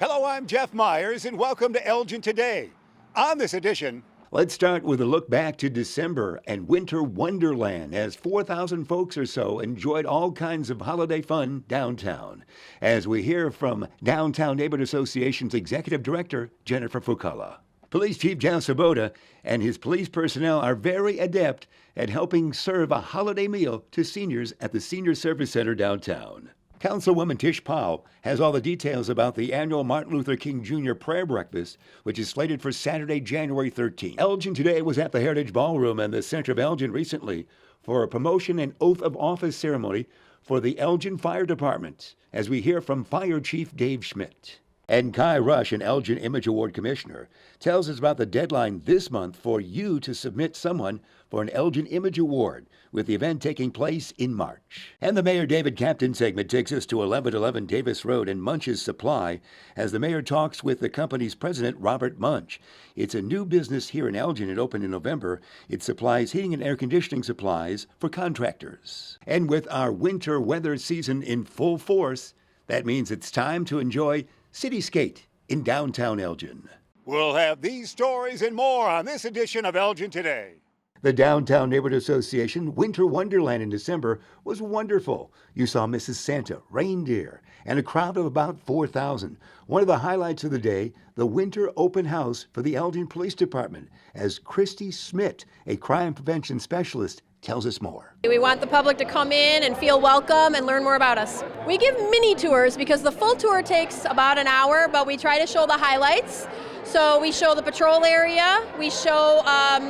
Hello, I'm Jeff Myers, and welcome to Elgin Today. On this edition, let's start with a look back to December and Winter Wonderland, as 4,000 folks or so enjoyed all kinds of holiday fun downtown. As we hear from Downtown Neighborhood Association's Executive Director, Jennifer Fucala. Police Chief Jeff Svoboda and his police personnel are very adept at helping serve a holiday meal to seniors at the Senior Service Center downtown. Councilwoman Tish Powell has all the details about the annual Martin Luther King Jr. Prayer Breakfast, which is slated for Saturday, January 13th. Elgin Today was at the Heritage Ballroom in the center of Elgin recently for a promotion and oath of office ceremony for the Elgin Fire Department, as we hear from Fire Chief Dave Schmidt. And Kai Rush, an Elgin Image Award Commissioner, tells us about the deadline this month for you to submit someone for an Elgin Image Award, with the event taking place in March. And the Mayor David Captain segment takes us to 1111 Davis Road in Munch's Supply as the mayor talks with the company's president, Robert Munch. It's a new business here in Elgin. It opened in November. It supplies heating and air conditioning supplies for contractors. And with our winter weather season in full force, that means it's time to enjoy City Skate in downtown Elgin. We'll have these stories and more on this edition of Elgin Today. The Downtown Neighborhood Association Winter Wonderland in December was wonderful. You saw Mrs. Santa, reindeer, and a crowd of about 4,000. One of the highlights of the day, the winter open house for the Elgin Police Department, as Christy Schmidt, a crime prevention specialist, tells us more. We want the public to come in and feel welcome and learn more about us. We give mini tours because the full tour takes about an hour, but we try to show the highlights. So we show the patrol area, we show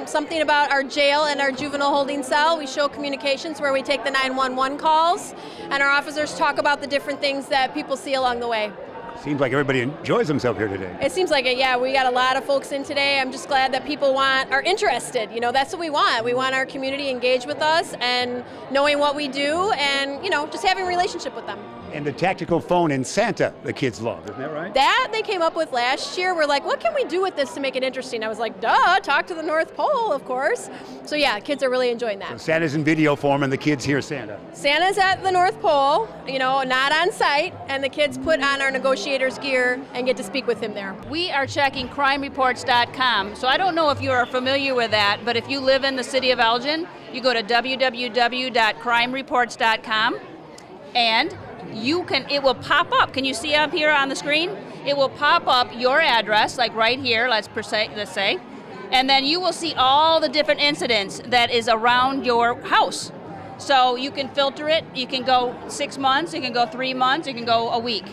something about our jail and our juvenile holding cell, we show communications where we take the 911 calls, and our officers talk about the different things that people see along the way. Seems like everybody enjoys themselves here today. It seems like it, yeah. We got a lot of folks in today. I'm just glad that people are interested. You know, that's what we want. We want our community engaged with us and knowing what we do and, just having a relationship with them. And the tactical phone and Santa, the kids love, isn't that right? That they came up with last year. We're like, what can we do with this to make it interesting? I was like, duh, talk to the North Pole, of course. So yeah, kids are really enjoying that. So Santa's in video form and the kids hear Santa. Santa's at the North Pole, not on site, and the kids put on our negotiator's gear and get to speak with him there. We are checking crimereports.com. So I don't know if you are familiar with that, but if you live in the city of Elgin, you go to www.crimereports.com and it will pop up. Can you see up here on the screen? It will pop up your address, like right here, let's say, and then you will see all the different incidents that is around your house. So you can filter it. You can go 6 months, you can go 3 months, you can go a week.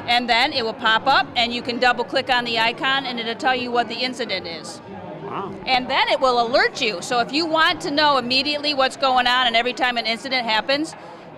And then it will pop up and you can double click on the icon and it'll tell you what the incident is. Wow. And then it will alert you. So if you want to know immediately what's going on and every time an incident happens,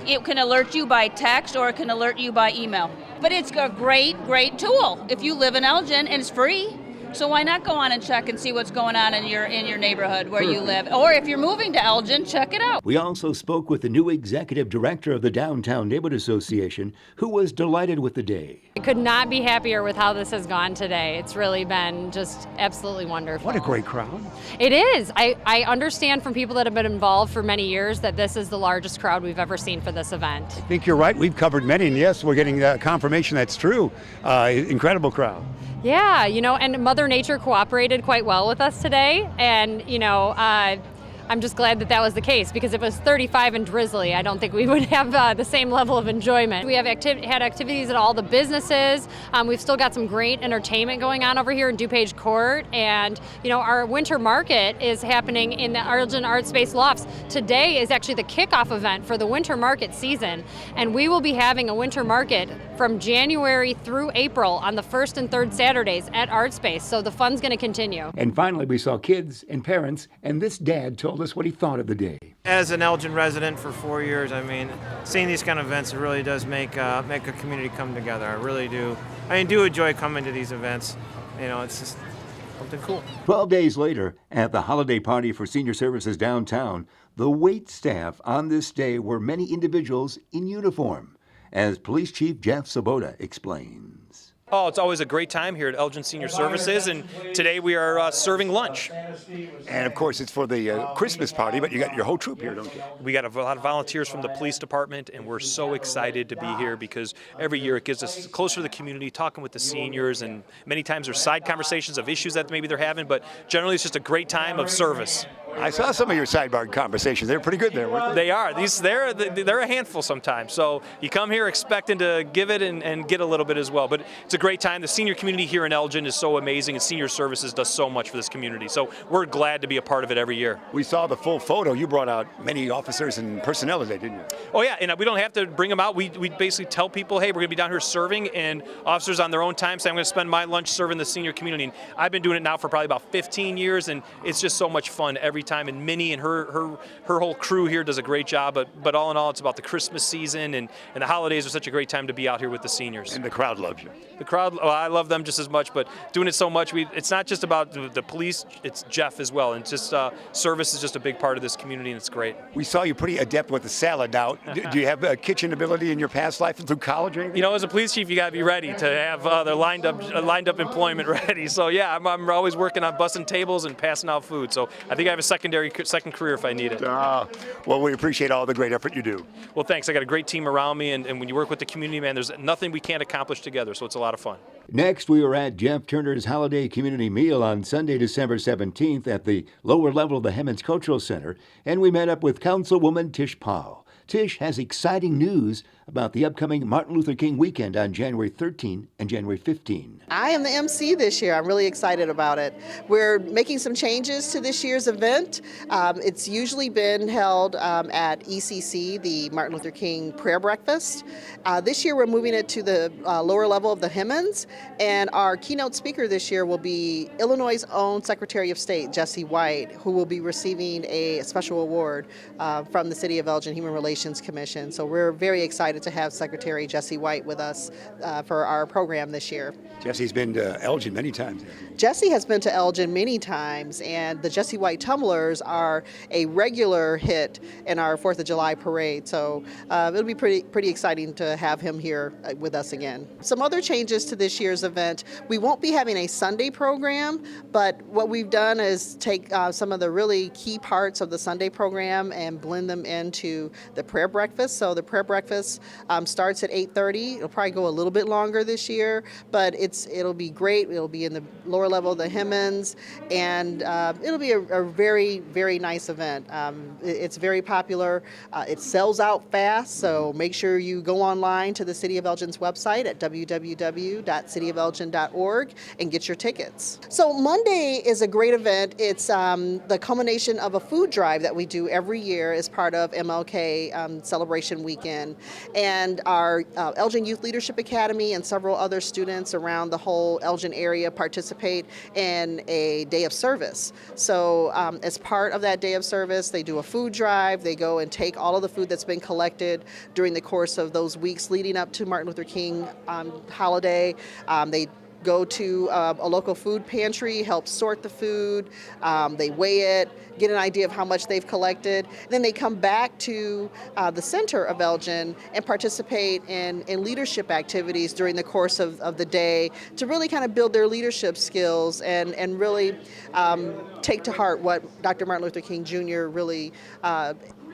it can alert you by text or it can alert you by email. But it's a great, great tool if you live in Elgin and it's free. So why not go on and check and see what's going on in your neighborhood where you live? Or if you're moving to Elgin, check it out. We also spoke with the new executive director of the Downtown Neighborhood Association, who was delighted with the day. I could not be happier with how this has gone today. It's really been just absolutely wonderful. What a great crowd. It is. I understand from people that have been involved for many years that this is the largest crowd we've ever seen for this event. I think you're right. We've covered many, and yes, we're getting confirmation that's true. Incredible crowd. Yeah, and Mother Nature cooperated quite well with us today, and I'm just glad that was the case, because if it was 35 and drizzly, I don't think we would have the same level of enjoyment. We have had activities at all the businesses. We've still got some great entertainment going on over here in DuPage Court, and our winter market is happening in the Elgin Art Space Lofts. Today is actually the kickoff event for the winter market season, and we will be having a winter market from January through April on the first and third Saturdays at Art Space, so the fun's going to continue. And finally, we saw kids and parents, and this dad told us what he thought of the day. As an Elgin resident for 4 years, seeing these kind of events, it really does make a community come together. I really do. I do enjoy coming to these events. It's just something cool. 12 days later, at the holiday party for senior services downtown, the wait staff on this day were many individuals in uniform, as Police Chief Jeff Svoboda explains. Oh, it's always a great time here at Elgin Senior Services, and today we are serving lunch. And of course, it's for the Christmas party, but you got your whole troop here, don't you? We got a lot of volunteers from the police department, and we're so excited to be here because every year it gives us closer to the community, talking with the seniors, and many times there's side conversations of issues that maybe they're having, but generally it's just a great time of service. I saw some of your sidebar conversations. They're pretty good there, weren't they? They are. They're a handful sometimes. So you come here expecting to give it and get a little bit as well. But it's a great time. The senior community here in Elgin is so amazing, and Senior Services does so much for this community. So we're glad to be a part of it every year. We saw the full photo. You brought out many officers and personnel today, didn't you? Oh yeah, and we don't have to bring them out. We basically tell people, hey, we're going to be down here serving, and officers on their own time say, I'm going to spend my lunch serving the senior community. And I've been doing it now for probably about 15 years, and it's just so much fun every time. And Minnie and her whole crew here does a great job. But all in all, it's about the Christmas season, and the holidays are such a great time to be out here with the seniors. And the crowd loves you. The crowd, well, I love them just as much, but doing it so much, it's not just about the police, it's Jeff as well. And just service is just a big part of this community, and it's great. We saw you pretty adept with the salad. Now, do you have a kitchen ability in your past life and through college or anything? You know, as a police chief, you got to be ready to have the lined up employment ready. So yeah, I'm always working on bussing tables and passing out food. So I think I have a second career if I need it. Well, we appreciate all the great effort you do. Well, thanks. I got a great team around me, and when you work with the community, man, there's nothing we can't accomplish together. So it's a lot of fun. Next, we were at Jeff Turner's Holiday Community Meal on Sunday, December 17th at the lower level of the Hemmons Cultural Center, and we met up with Councilwoman Tish Powell. Tish has exciting news about the upcoming Martin Luther King weekend on January 13 and January 15. I am the MC this year. I'm really excited about it. We're making some changes to this year's event. It's usually been held at ECC, the Martin Luther King Prayer Breakfast. This year we're moving it to the lower level of the Hemmons, and our keynote speaker this year will be Illinois' own Secretary of State, Jesse White, who will be receiving a special award from the City of Elgin Human Relations Commission. So we're very excited to have Secretary Jesse White with us for our program this year. Jesse's been to Elgin many times. Jesse has been to Elgin many times, and the Jesse White tumblers are a regular hit in our 4th of July parade. So it'll be pretty exciting to have him here with us again. Some other changes to this year's event. We won't be having a Sunday program, but what we've done is take some of the really key parts of the Sunday program and blend them into the prayer breakfast. So the prayer breakfast starts at 8:30. It'll probably go a little bit longer this year, but it'll be great. It'll be in the lower level of the Hemmons, and it'll be a very, very nice event. It's very popular. It sells out fast, so make sure you go online to the City of Elgin's website at www.cityofelgin.org and get your tickets. So Monday is a great event. It's the culmination of a food drive that we do every year as part of MLK Celebration Weekend. And our Elgin Youth Leadership Academy and several other students around the whole Elgin area participate in a day of service. So as part of that day of service, they do a food drive. They go and take all of the food that's been collected during the course of those weeks leading up to Martin Luther King holiday. They go to a local food pantry, help sort the food, they weigh it, get an idea of how much they've collected. Then they come back to the center of Elgin and participate in leadership activities during the course of the day to really kind of build their leadership skills and really take to heart what Dr. Martin Luther King Jr. really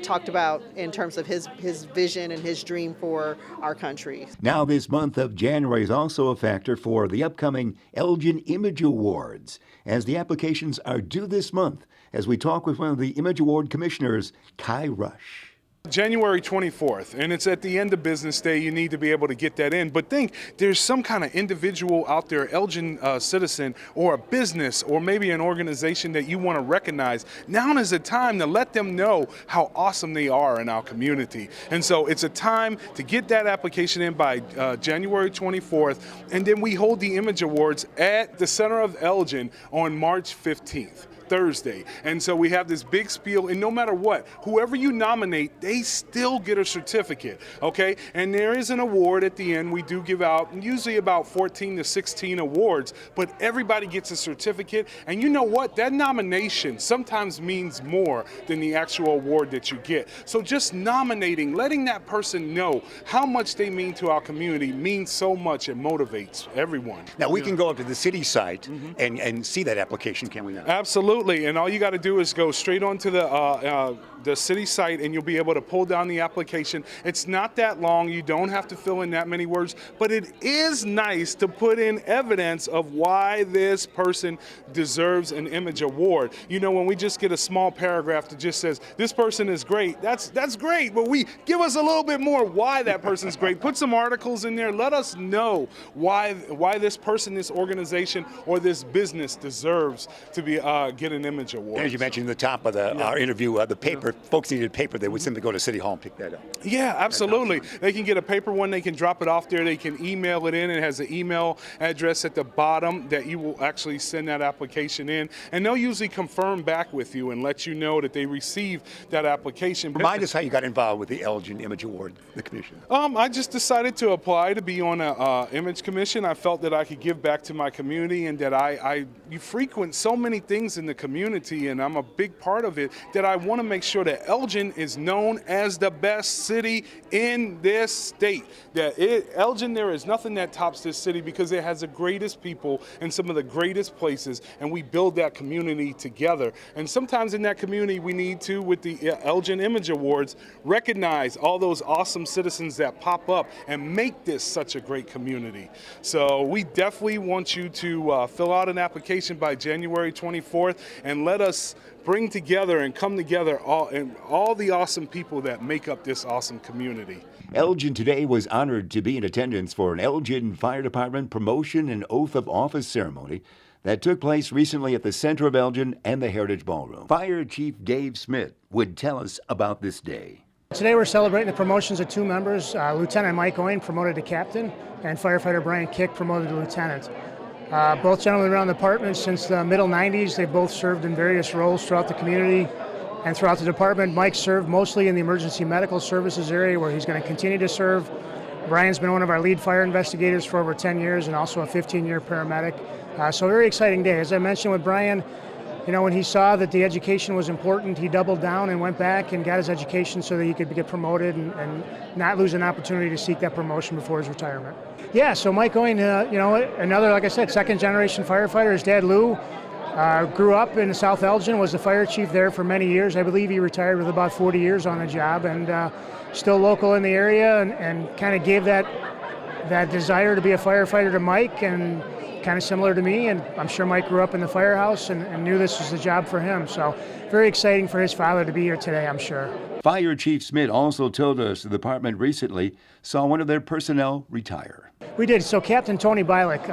talked about in terms of his vision and his dream for our country. Now this month of January is also a factor for the upcoming Elgin Image Awards, as the applications are due this month, as we talk with one of the Image Award commissioners, Kai Rush. January 24th, and it's at the end of business day. You need to be able to get that in. But think there's some kind of individual out there, Elgin citizen, or a business, or maybe an organization that you want to recognize. Now is the time to let them know how awesome they are in our community. And so it's a time to get that application in by January 24th. And then we hold the Image Awards at the center of Elgin on March 15th. Thursday. And so we have this big spiel, and no matter what, whoever you nominate, they they still get a certificate, okay? And there is an award at the end. We do give out usually about 14 to 16 awards, but everybody gets a certificate. And you know what? That nomination sometimes means more than the actual award that you get. So just nominating, letting that person know how much they mean to our community means so much and motivates everyone. Now, we can go up to the city site and see that application, can we not? Absolutely, and all you got to do is go straight onto the city site, and you'll be able to pull down the application. It's not that long. You don't have to fill in that many words, but it is nice to put in evidence of why this person deserves an image award. You know, when we just get a small paragraph that just says this person is great, that's great, but we give us a little bit more why that person's great. Put some articles in there. Let us know why this person, this organization, or this business deserves to be get an image award. As you mentioned at the top of our interview, the paper, folks needed paper, they would simply go to City Hall and pick that up. Yeah, absolutely. They can get a paper one, they can drop it off there, they can email it in. It has an email address at the bottom that you will actually send that application in, and they'll usually confirm back with you and let you know that they received that application. Remind us how you got involved with the Elgin Image Award, the commission. I just decided to apply to be on an image commission. I felt that I could give back to my community, and that you frequent so many things in the community, and I'm a big part of it, that I want to make sure that Elgin is known as the best city in this state. Elgin, there is nothing that tops this city because it has the greatest people and some of the greatest places, and we build that community together. And sometimes in that community, we need to, with the Elgin Image Awards, recognize all those awesome citizens that pop up and make this such a great community. So we definitely want you to fill out an application by January 24th and let us bring together and come together all the awesome people that make up this awesome community. Elgin today was honored to be in attendance for an Elgin Fire Department promotion and oath of office ceremony that took place recently at the center of Elgin and the Heritage Ballroom. Fire Chief Dave Smith would tell us about this day. Today we're celebrating the promotions of two members, Lieutenant Mike Owen promoted to captain and firefighter Brian Kick promoted to lieutenant. Both gentlemen around the department since the middle 90s. They've both served in various roles throughout the community and throughout the department. Mike served mostly in the emergency medical services area where he's going to continue to serve. Brian's been one of our lead fire investigators for over 10 years and also a 15-year paramedic. So a very exciting day. As I mentioned with Brian, you know, when he saw that the education was important, he doubled down and went back and got his education so that he could get promoted and not lose an opportunity to seek that promotion before his retirement. Yeah, so Mike Owen, you know, another, like I said, second-generation firefighter. His dad, Lou, grew up in South Elgin, was the fire chief there for many years. I believe he retired with about 40 years on the job, and still local in the area, and kind of gave that desire to be a firefighter to Mike, and kind of similar to me, and I'm sure Mike grew up in the firehouse and knew this was the job for him. So very exciting for his father to be here today, I'm sure. Fire Chief Smith also told us the department recently saw one of their personnel retire. We did. So Captain Tony Bialik,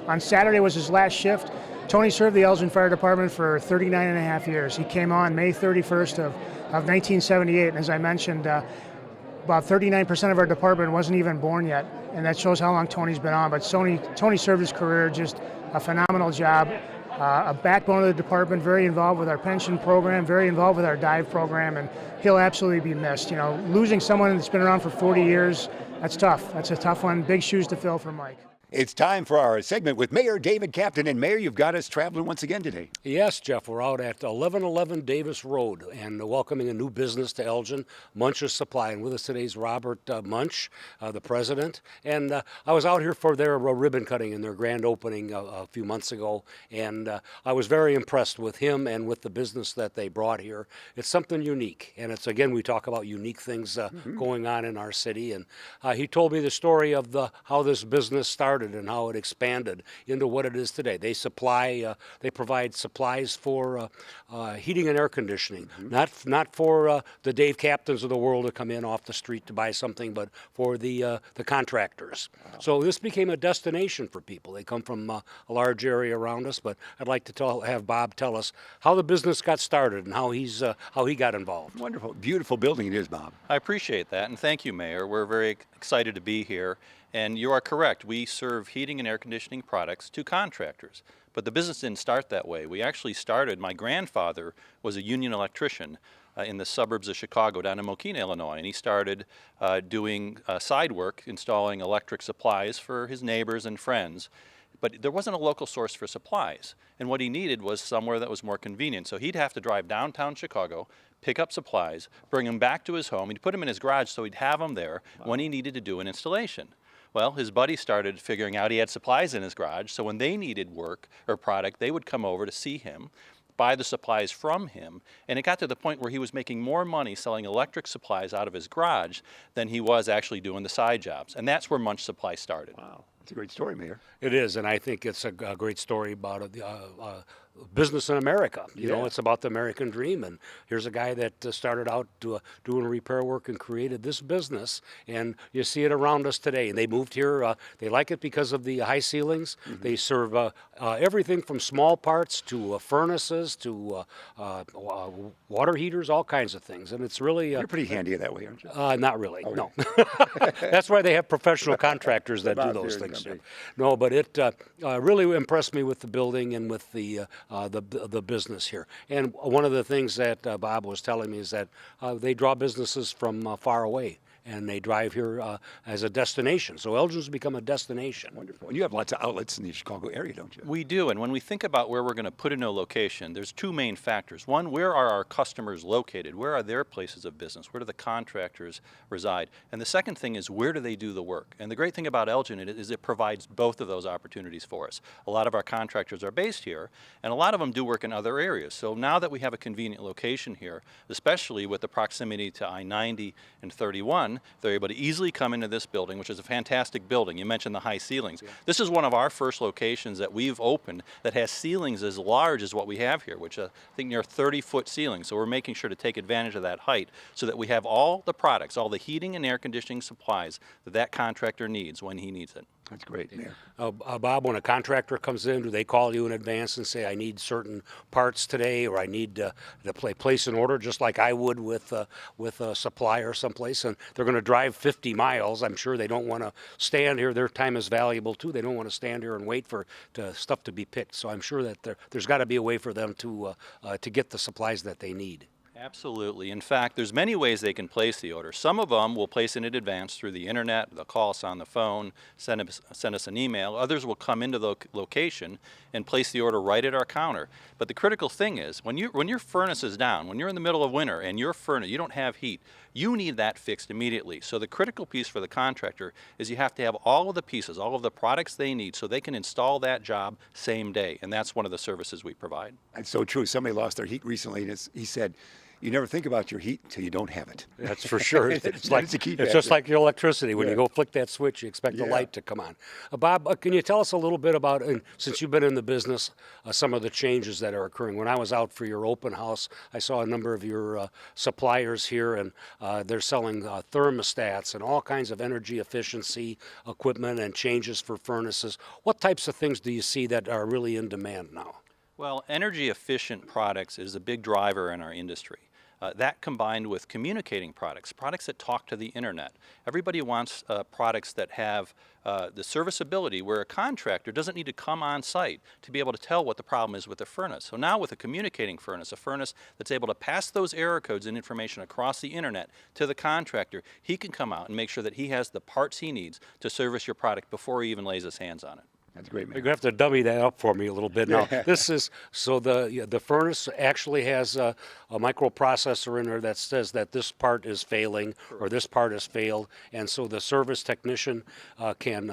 on Saturday was his last shift. Tony served the Elgin Fire Department for 39 and a half years. He came on May 31st of 1978, and as I mentioned, about 39% of our department wasn't even born yet, and that shows how long Tony's been on. But Tony served his career, just a phenomenal job, a backbone of the department, very involved with our pension program, very involved with our dive program, and he'll absolutely be missed. You know, losing someone that's been around for 40 years, that's tough. That's a tough one. Big shoes to fill for Mike. It's time for our segment with Mayor David Captain. And Mayor, you've got us traveling once again today. Yes, Jeff, we're out at 1111 Davis Road and welcoming a new business to Elgin, Munch's Supply. And with us today is Robert Munch, the president. And I was out here for their ribbon cutting and their grand opening a few months ago. And I was very impressed with him and with the business that they brought here. It's something unique. And it's, again, we talk about unique things going on in our city. And he told me the story of how this business started and how it expanded into what it is today. They provide supplies for heating and air conditioning, not for the Dave Captains of the world to come in off the street to buy something, but for the contractors. Wow. So this became a destination for people. They come from a large area around us, but I'd like to have Bob tell us how the business got started and how he got involved. Wonderful, beautiful building it is, Bob. I appreciate that, and thank you, Mayor. We're very excited to be here. And you are correct. We serve heating and air conditioning products to contractors. But the business didn't start that way. We actually started, my grandfather was a union electrician in the suburbs of Chicago down in Mokina, Illinois, and he started doing side work, installing electric supplies for his neighbors and friends. But there wasn't a local source for supplies, and what he needed was somewhere that was more convenient. So he'd have to drive downtown Chicago, pick up supplies, bring them back to his home. He'd put them in his garage so he'd have them there when he needed to do an installation. Well, his buddy started figuring out he had supplies in his garage, so when they needed work or product, they would come over to see him, buy the supplies from him, and it got to the point where he was making more money selling electric supplies out of his garage than he was actually doing the side jobs. And that's where Munch Supply started. Wow, it's a great story, Mayor. It is, and I think it's a great story about business in America. You know, it's about the American dream, and here's a guy that started out doing repair work and created this business, and you see it around us today. And they moved here. They like it because of the high ceilings. They serve everything from small parts to furnaces to water heaters, all kinds of things, and it's really You're pretty handy that way, aren't you? not really. No. That's why they have professional contractors that do those things. No, but it really impressed me with the building and with the business here. And one of the things that Bob was telling me is that they draw businesses from far away, and they drive here as a destination. So Elgin's become a destination. Wonderful. And you have lots of outlets in the Chicago area, don't you? We do, and when we think about where we're going to put a new location, there's two main factors. One, where are our customers located? Where are their places of business? Where do the contractors reside? And the second thing is, where do they do the work? And the great thing about Elgin is it provides both of those opportunities for us. A lot of our contractors are based here, and a lot of them do work in other areas. So now that we have a convenient location here, especially with the proximity to I-90 and 31, they're able to easily come into this building, which is a fantastic building. You mentioned the high ceilings. Yeah. This is one of our first locations that we've opened that has ceilings as large as what we have here, which I think near 30-foot ceilings. So we're making sure to take advantage of that height so that we have all the products, all the heating and air conditioning supplies that contractor needs when he needs it. That's great, Mayor. Bob, when a contractor comes in, do they call you in advance and say, I need certain parts today, or I need to place an order, just like I would with a supplier someplace, and they're going to drive 50 miles? I'm sure they don't want to stand here. Their time is valuable, too. They don't want to stand here and wait for stuff to be picked. So I'm sure that there's got to be a way for them to get the supplies that they need. Absolutely. In fact, there's many ways they can place the order. Some of them will place it in advance through the internet. They'll call us on the phone, send us an email. Others will come into the location and place the order right at our counter. But the critical thing is, when your furnace is down, when you're in the middle of winter and your furnace, you don't have heat, you need that fixed immediately. So the critical piece for the contractor is you have to have all of the pieces, all of the products they need so they can install that job same day. And that's one of the services we provide. That's so true. Somebody lost their heat recently, and he said, you never think about your heat until you don't have it. That's for sure. It's just like your electricity. When you go flick that switch, you expect the light to come on. Bob, can you tell us a little bit about, and since you've been in the business, some of the changes that are occurring? When I was out for your open house, I saw a number of your suppliers here, and they're selling thermostats and all kinds of energy efficiency equipment and changes for furnaces. What types of things do you see that are really in demand now? Well, energy efficient products is a big driver in our industry. That combined with communicating products that talk to the internet. Everybody wants products that have the serviceability where a contractor doesn't need to come on site to be able to tell what the problem is with the furnace. So now with a communicating furnace, a furnace that's able to pass those error codes and information across the internet to the contractor, he can come out and make sure that he has the parts he needs to service your product before he even lays his hands on it. That's great, man. You're going to have to dummy that up for me a little bit now. This is, so the furnace actually has a microprocessor in there that says that this part is failing or this part has failed, and so the service technician can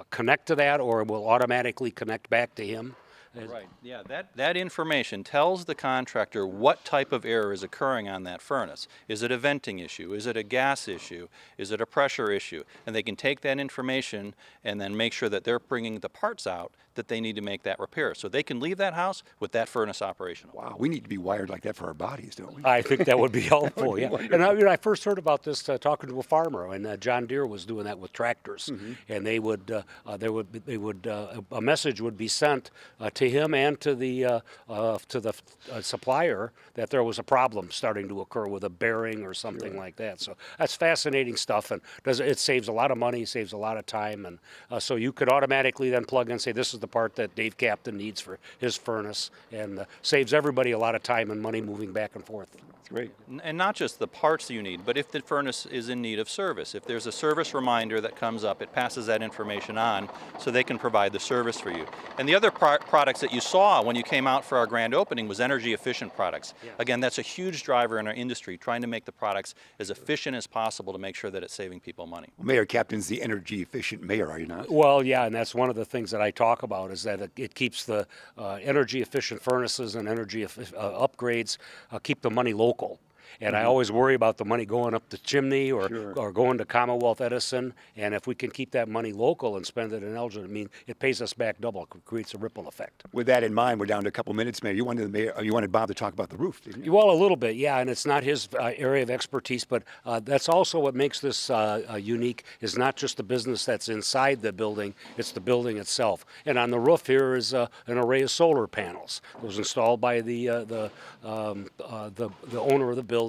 connect to that, or will automatically connect back to him. Right, yeah, that information tells the contractor what type of error is occurring on that furnace. Is it a venting issue? Is it a gas issue? Is it a pressure issue? And they can take that information and then make sure that they're bringing the parts out that they need to make that repair. So they can leave that house with that furnace operational. Wow, we need to be wired like that for our bodies, don't we? I think that would be helpful, yeah. And I first heard about this talking to a farmer, and John Deere was doing that with tractors. And they would, a message would be sent to him and to the supplier that there was a problem starting to occur with a bearing or something like that. So that's fascinating stuff, and it saves a lot of money, saves a lot of time, and so you could automatically then plug in and say this is the part that Dave Captain needs for his furnace, and saves everybody a lot of time and money moving back and forth. That's great. And not just the parts you need, but if the furnace is in need of service. If there's a service reminder that comes up, it passes that information on so they can provide the service for you. And the other products that you saw when you came out for our grand opening was energy efficient products. Yeah. Again, that's a huge driver in our industry, trying to make the products as efficient as possible to make sure that it's saving people money. Well, Mayor Captain's the energy efficient mayor, are you not? Well, yeah, and that's one of the things that I talk about is that it keeps the energy efficient furnaces and energy upgrades, keep the money local. And I always worry about the money going up the chimney or going to Commonwealth Edison. And if we can keep that money local and spend it in Elgin, I mean, it pays us back double. It creates a ripple effect. With that in mind, we're down to a couple minutes, Mayor. You wanted Bob to talk about the roof, didn't you? Well, a little bit, yeah. And it's not his area of expertise, but that's also what makes this unique. Is not just the business that's inside the building; it's the building itself. And on the roof here is an array of solar panels. It was installed by the owner of the building.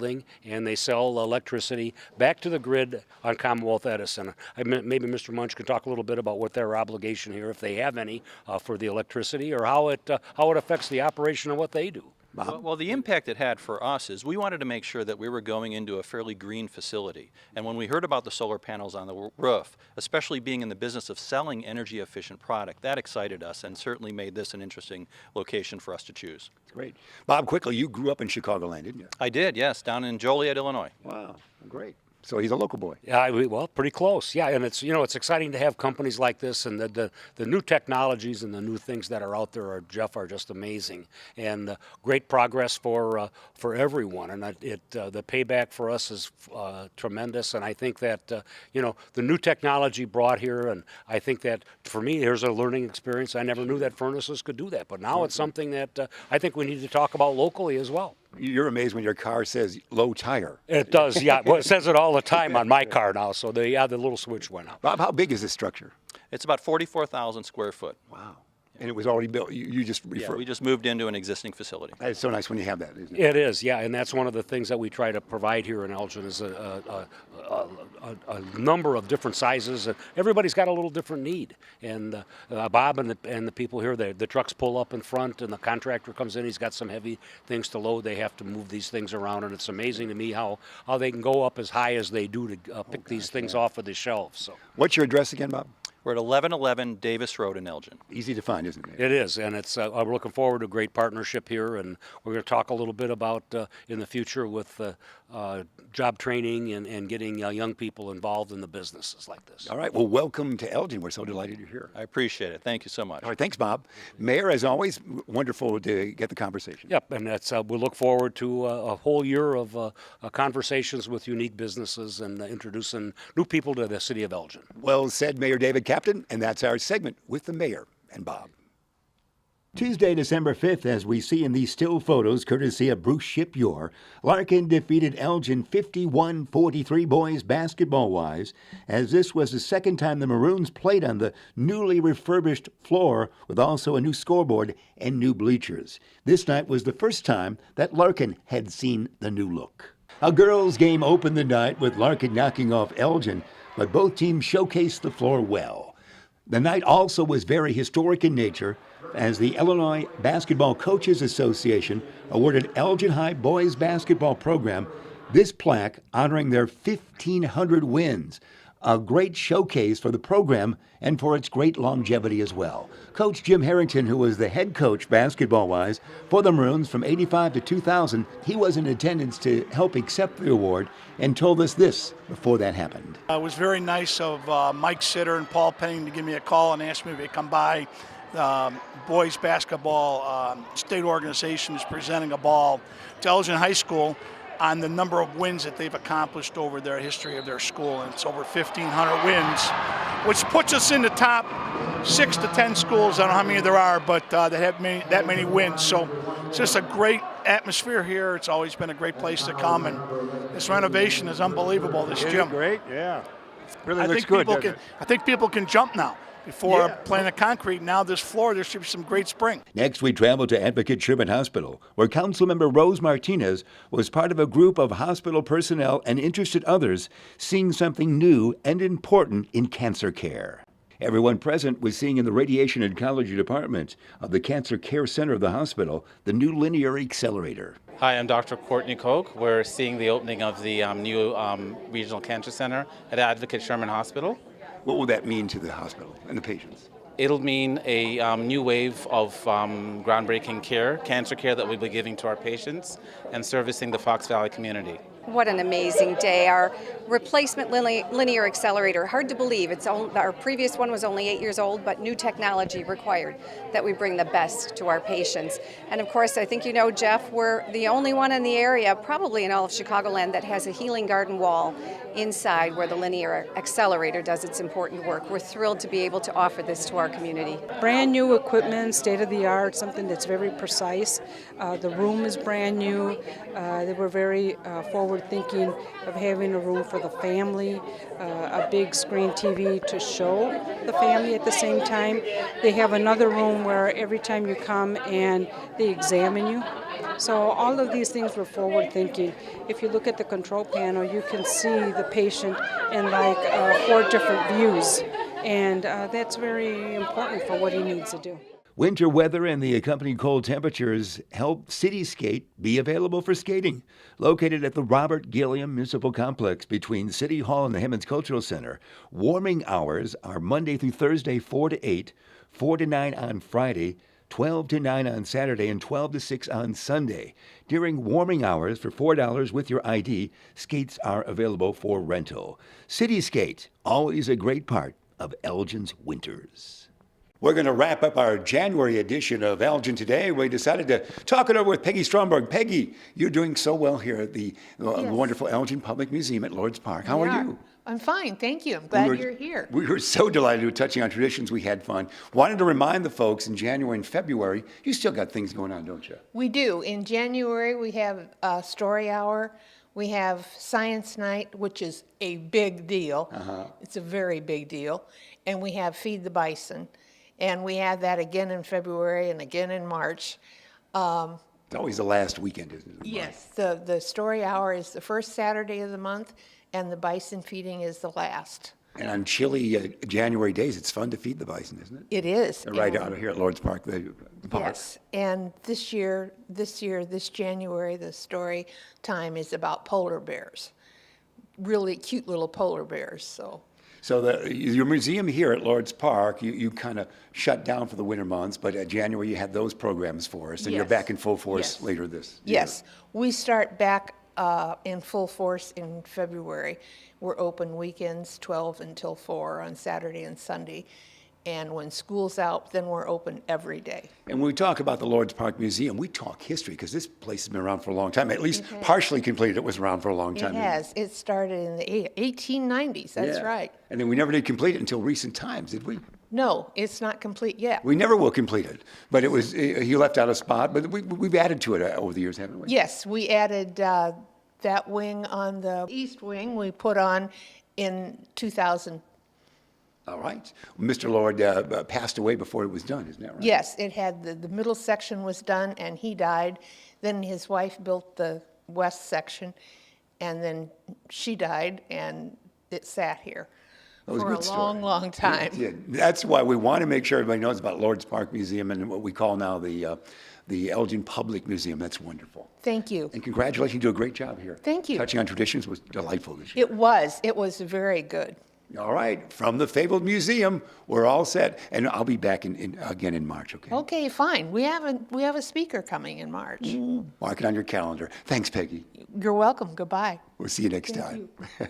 And they sell electricity back to the grid on Commonwealth Edison. Maybe Mr. Munch can talk a little bit about what their obligation here, if they have any, for the electricity, or how it affects the operation of what they do. Well, the impact it had for us is we wanted to make sure that we were going into a fairly green facility. And when we heard about the solar panels on the roof, especially being in the business of selling energy efficient product, that excited us and certainly made this an interesting location for us to choose. Great. Bob, quickly, you grew up in Chicagoland, didn't you? I did, yes, down in Joliet, Illinois. Wow, great. So he's a local boy. Yeah, well, pretty close. Yeah, and it's it's exciting to have companies like this, and the new technologies and the new things that are out there are just amazing, and great progress for everyone. And the payback for us is tremendous. And I think that the new technology brought here, and I think that for me, here's a learning experience. I never knew that furnaces could do that, but now it's something that I think we need to talk about locally as well. You're amazed when your car says low tire. It does, yeah. Well, it says it all the time on my car now, so the little switch went out. Bob, how big is this structure? It's about 44,000 square foot. Wow. And it was already built. You just referred. Yeah, we just moved into an existing facility. It's so nice when you have that, isn't it? It is, yeah, and that's one of the things that we try to provide here in Elgin is a number of different sizes. And everybody's got a little different need. And Bob and the people here, the trucks pull up in front, and the contractor comes in. He's got some heavy things to load. They have to move these things around, and it's amazing to me how they can go up as high as they do to pick these things off of the shelves. So, what's your address again, Bob? We're at 1111 Davis Road in Elgin. Easy to find, isn't it? It is, and it's. We're looking forward to a great partnership here, and we're going to talk a little bit about in the future with job training and getting young people involved in the businesses like this. All right. Well, welcome to Elgin. We're so delighted you're here. I appreciate it. Thank you so much. All right. Thanks, Bob. Mayor, as always, wonderful to get the conversation. Yep, and that's. We look forward to a whole year of conversations with unique businesses and introducing new people to the city of Elgin. Well said, Mayor David Captain, and that's our segment with the mayor and Bob. Tuesday, December 5th, as we see in these still photos, courtesy of Bruce Shipyore, Larkin defeated Elgin 51-43 boys basketball-wise, as this was the second time the Maroons played on the newly refurbished floor with also a new scoreboard and new bleachers. This night was the first time that Larkin had seen the new look. A girls' game opened the night with Larkin knocking off Elgin, but both teams showcased the floor well. The night also was very historic in nature, as the Illinois Basketball Coaches Association awarded Elgin High boys basketball program this plaque honoring their 1,500 wins, a great showcase for the program and for its great longevity as well. Coach Jim Harrington, who was the head coach basketball-wise for the Maroons from 85 to 2000, he was in attendance to help accept the award and told us this before that happened. It was very nice of Mike Sitter and Paul Penning to give me a call and ask me if they come by. Boys basketball state organization is presenting a ball to Elgin High School on the number of wins that they've accomplished over their history of their school, and it's over 1,500 wins, which puts us in the top 6 to 10 schools. I don't know how many there are, but that have that many wins. So it's just a great atmosphere here. It's always been a great place to come, and this renovation is unbelievable. This gym, great, yeah. Really I looks think good. I think people can jump now. before playing the concrete. Now this floor, there should be some great spring. Next, we travel to Advocate Sherman Hospital, where Councilmember Rose Martinez was part of a group of hospital personnel and interested others seeing something new and important in cancer care. Everyone present was seeing in the Radiation Oncology Department of the Cancer Care Center of the hospital the new linear accelerator. Hi, I'm Dr. Courtney Koch. We're seeing the opening of the new Regional Cancer Center at Advocate Sherman Hospital. What will that mean to the hospital and the patients? It'll mean a new wave of groundbreaking care, cancer care that we'll be giving to our patients and servicing the Fox Valley community. What an amazing day. Our replacement linear accelerator, hard to believe. Our previous one was only 8 years old, but new technology required that we bring the best to our patients. And of course, I think you know, Jeff, we're the only one in the area, probably in all of Chicagoland, that has a healing garden wall inside where the linear accelerator does its important work. We're thrilled to be able to offer this to our community. Brand new equipment, state of the art, something that's very precise. The room is brand new. They were very forward thinking of having a room for the family, a big screen TV to show the family at the same time. They have another room where every time you come and they examine you. So all of these things were forward thinking. If you look at the control panel, you can see the patient in like 4 different views. And that's very important for what he needs to do. Winter weather and the accompanying cold temperatures help City Skate be available for skating. Located at the Robert Gilliam Municipal Complex between City Hall and the Hemmons Cultural Center, warming hours are Monday through Thursday 4 to 8, 4 to 9 on Friday, 12 to 9 on Saturday, and 12 to 6 on Sunday. During warming hours for $4 with your ID, skates are available for rental. City Skate, always a great part of Elgin's winters. We're going to wrap up our January edition of Elgin Today. We decided to talk it over with Peggy Stromberg. Peggy, you're doing so well here at the wonderful Elgin Public Museum at Lord's Park. How are you? I'm fine, thank you. I'm glad you're here. We were so delighted with touching on traditions. We had fun. Wanted to remind the folks in January and February, you still got things going on, don't you? We do. In January, we have a story hour. We have Science Night, which is a big deal. It's a very big deal. And we have Feed the Bison. And we have that again in February and again in March. It's always the last weekend, isn't it? Yes, the story hour is the first Saturday of the month, and the bison feeding is the last. And on chilly January days, it's fun to feed the bison, isn't it? It is. Right out here at Lord's Park, the park. Yes, and this January, the story time is about polar bears. Really cute little polar bears, So your museum here at Lord's Park, you kind of shut down for the winter months, but in January you had those programs for us, and you're back in full force later this year. Yes, we start back in full force in February. We're open weekends 12 until 4 on Saturday and Sunday. And when school's out, then we're open every day. And when we talk about the Lord's Park Museum, we talk history, because this place has been around for a long time. At least partially completed, it was around for a long time. It has. It started in the 1890s, that's right. And then we never did complete it until recent times, did we? No, it's not complete yet. We never will complete it. But it was, you left out a spot, but we've added to it over the years, haven't we? Yes, we added that wing on the east wing we put on in 2000. All right. Mr. Lord passed away before it was done, isn't that right? Yes, it had the middle section was done, and he died. Then his wife built the west section, and then she died, and it sat here for a long, long time. Yeah, that's why we want to make sure everybody knows about Lord's Park Museum and what we call now the Elgin Public Museum. That's wonderful. Thank you. And congratulations, you do a great job here. Thank you. Touching on Traditions was delightful this year. It was very good. All right, from the fabled museum, we're all set, and I'll be back again in March. Okay. Okay, fine. We have a speaker coming in March. Mark it on your calendar. Thanks, Peggy. You're welcome. Goodbye. We'll see you next time. You.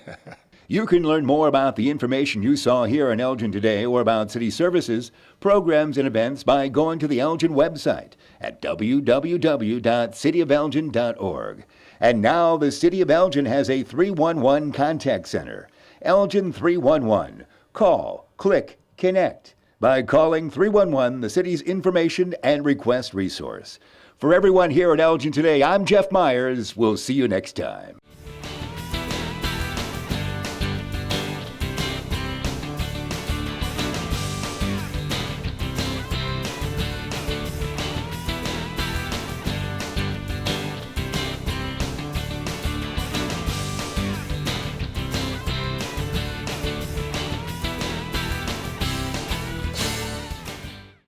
You can learn more about the information you saw here in Elgin today, or about city services, programs, and events by going to the Elgin website at www.cityofelgin.org. And now the City of Elgin has a 311 contact center. Elgin 311. Call, click, connect by calling 311, the city's information and request resource. For everyone here at Elgin today, I'm Jeff Myers. We'll see you next time.